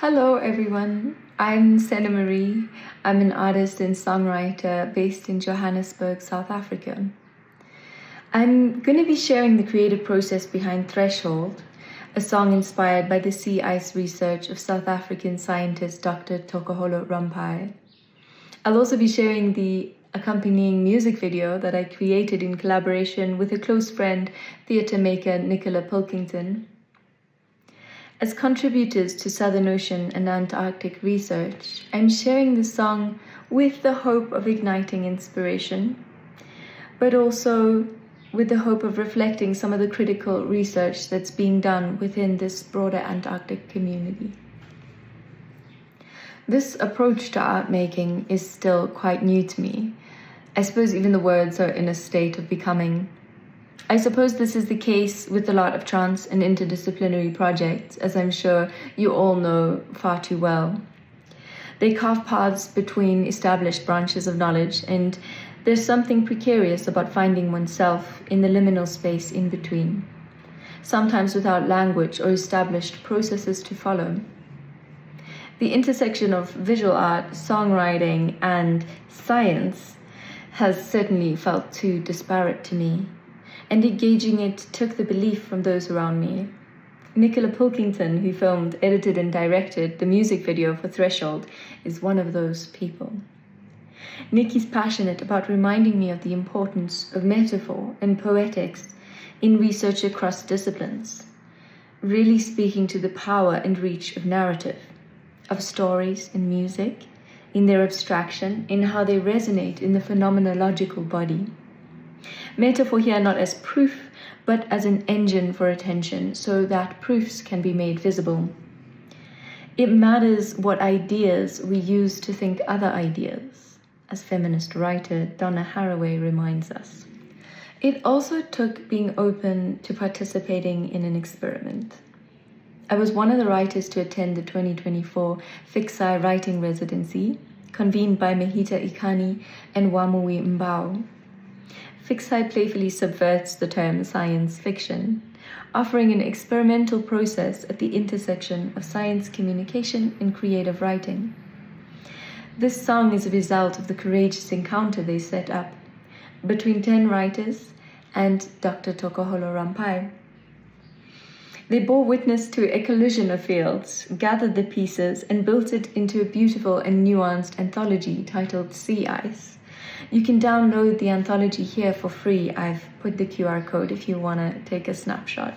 Hello everyone, I'm Senna-Marie. I'm an artist and songwriter based in Johannesburg, South Africa. I'm going to be sharing the creative process behind Threshold, a song inspired by the sea ice research of South African scientist Dr. Tokoholo Rampai. I'll also be sharing the accompanying music video that I created in collaboration with a close friend, theatre maker Nicola Pilkington. As contributors to Southern Ocean and Antarctic research, I'm sharing the song with the hope of igniting inspiration, but also with the hope of reflecting some of the critical research that's being done within this broader Antarctic community. This approach to art making is still quite new to me. I suppose even the words are in a state of becoming. I suppose this is the case with a lot of trans and interdisciplinary projects, as I'm sure you all know far too well. They carve paths between established branches of knowledge, and there's something precarious about finding oneself in the liminal space in between, sometimes without language or established processes to follow. The intersection of visual art, songwriting, and science has certainly felt too disparate to me, and engaging it took the belief from those around me. Nicola Pilkington, who filmed, edited, and directed the music video for Threshold, is one of those people. Nikki's passionate about reminding me of the importance of metaphor and poetics in research across disciplines, really speaking to the power and reach of narrative, of stories and music, in their abstraction, in how they resonate in the phenomenological body. Metaphor here not as proof, but as an engine for attention, so that proofs can be made visible. It matters what ideas we use to think other ideas, as feminist writer Donna Haraway reminds us. It also took being open to participating in an experiment. I was one of the writers to attend the 2024 FicSci Writers Residency, convened by Mahita Ikani and Wamui Mbao. FicSci playfully subverts the term science fiction, offering an experimental process at the intersection of science communication and creative writing. This song is a result of the courageous encounter they set up between 10 writers and Dr. Tokoholo Rampai. They bore witness to a collision of fields, gathered the pieces, and built it into a beautiful and nuanced anthology titled Sea Ice. You can download the anthology here for free. I've put the QR code if you want to take a snapshot.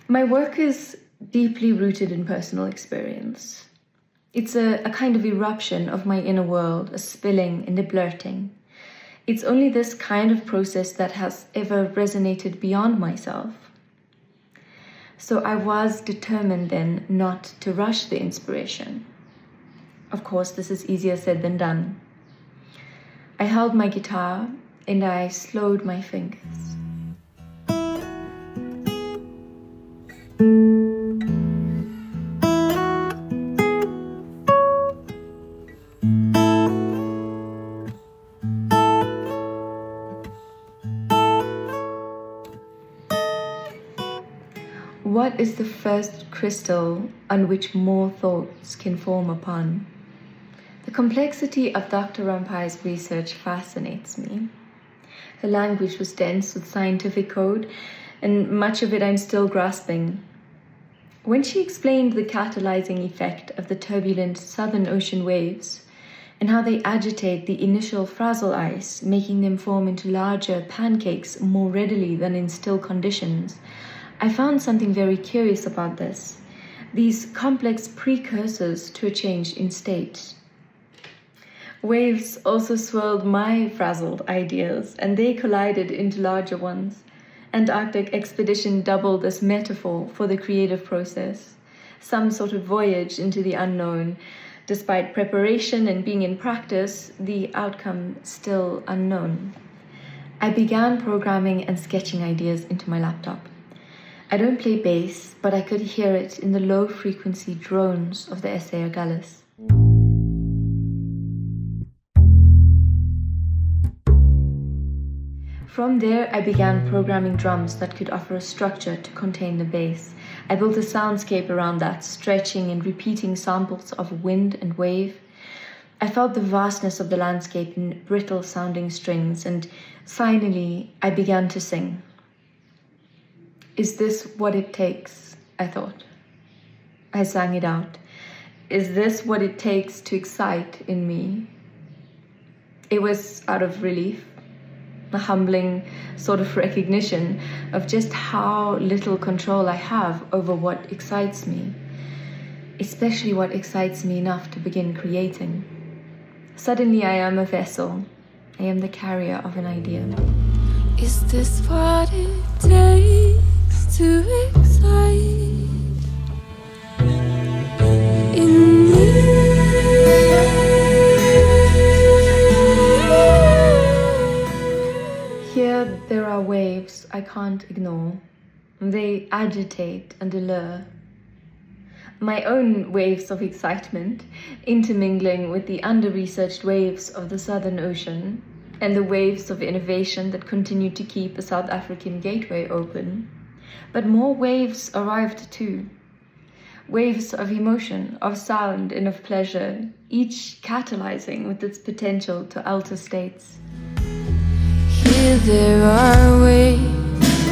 My work is deeply rooted in personal experience. It's a kind of eruption of my inner world, a spilling and a blurting. It's only this kind of process that has ever resonated beyond myself. So I was determined then not to rush the inspiration. Of course, this is easier said than done. I held my guitar and I slowed my fingers. What is the first crystal on which more thoughts can form upon? The complexity of Dr. Rampai's research fascinates me. Her language was dense with scientific code, and much of it I'm still grasping. When she explained the catalyzing effect of the turbulent Southern Ocean waves and how they agitate the initial frazzle ice, making them form into larger pancakes more readily than in still conditions, I found something very curious about this, these complex precursors to a change in state. Waves also swirled my frazzled ideas, and they collided into larger ones. Antarctic expedition doubled as metaphor for the creative process, some sort of voyage into the unknown. Despite preparation and being in practice, the outcome still unknown. I began programming and sketching ideas into my laptop. I don't play bass, but I could hear it in the low-frequency drones of the Essay Gallus. From there, I began programming drums that could offer a structure to contain the bass. I built a soundscape around that, stretching and repeating samples of wind and wave. I felt the vastness of the landscape in brittle sounding strings, and finally, I began to sing. Is this what it takes? I thought. I sang it out. Is this what it takes to excite in me? It was out of relief, a humbling sort of recognition of just how little control I have over what excites me, especially what excites me enough to begin creating. Suddenly I am a vessel. I am the carrier of an idea. Is this what it takes to excite in me? Here there are waves I can't ignore. They agitate and allure. My own waves of excitement, intermingling with the under-researched waves of the Southern Ocean and the waves of innovation that continue to keep the South African gateway open. But more waves arrived too. Waves of emotion, of sound and of pleasure, each catalyzing with its potential to alter states. Here there are waves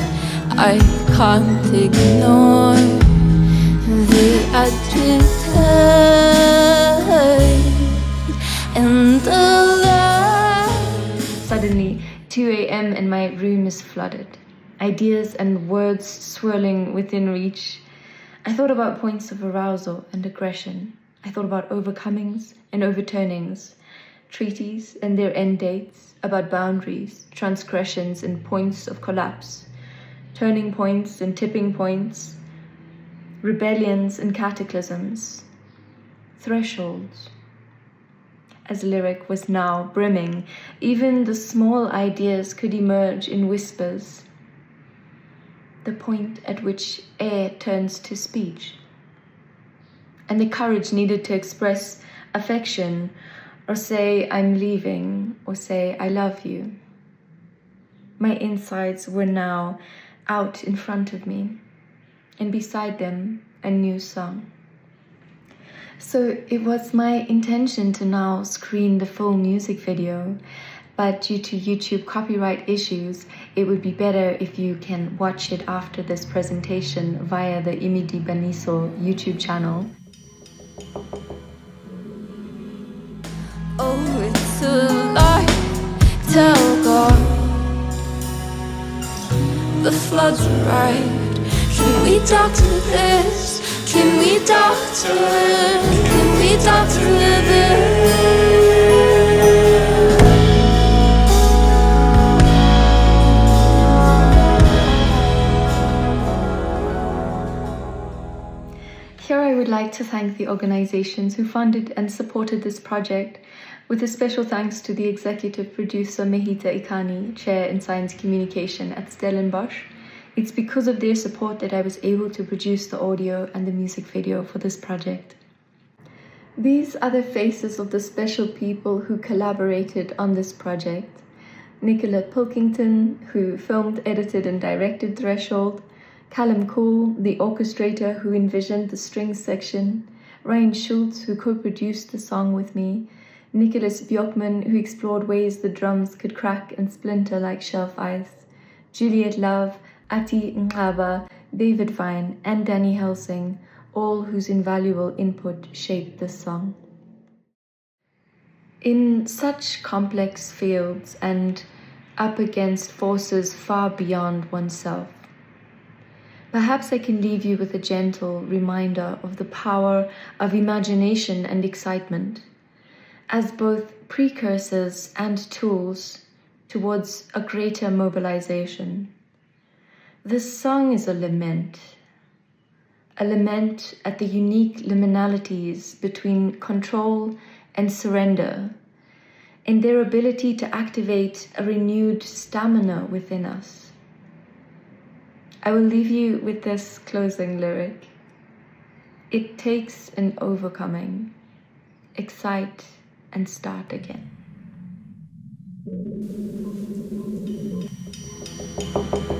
I can't ignore. They agitate and alive. Suddenly, 2 a.m. and my room is flooded. Ideas and words swirling within reach. I thought about points of arousal and aggression. I thought about overcomings and overturnings, treaties and their end dates, about boundaries, transgressions and points of collapse, turning points and tipping points, rebellions and cataclysms, thresholds. As lyric was now brimming, even the small ideas could emerge in whispers, the point at which air turns to speech, and the courage needed to express affection, or say I'm leaving, or say I love you. My insides were now out in front of me, and beside them, a new song. So it was my intention to now screen the full music video, but due to YouTube copyright issues, it would be better if you can watch it after this presentation via the Imidi Baniso YouTube channel. Oh, it's a lie. Tell God the floods arrived. Can we doctor this? Can we doctor this? Here I would like to thank the organizations who funded and supported this project, with a special thanks to the executive producer Mehita Ikani, Chair in Science Communication at Stellenbosch. It's because of their support that I was able to produce the audio and the music video for this project. These are the faces of the special people who collaborated on this project. Nicola Pilkington, who filmed, edited and directed Threshold. Callum Cool, the orchestrator who envisioned the strings section. Ryan Schultz, who co-produced the song with me. Nicholas Bjorkman, who explored ways the drums could crack and splinter like shelf ice. Juliet Love, Ati Ngaba, David Vine, and Danny Helsing, all whose invaluable input shaped this song. In such complex fields and up against forces far beyond oneself, perhaps I can leave you with a gentle reminder of the power of imagination and excitement as both precursors and tools towards a greater mobilization. This song is a lament at the unique liminalities between control and surrender, and their ability to activate a renewed stamina within us. I will leave you with this closing lyric. It takes an overcoming. Excite and start again. Thank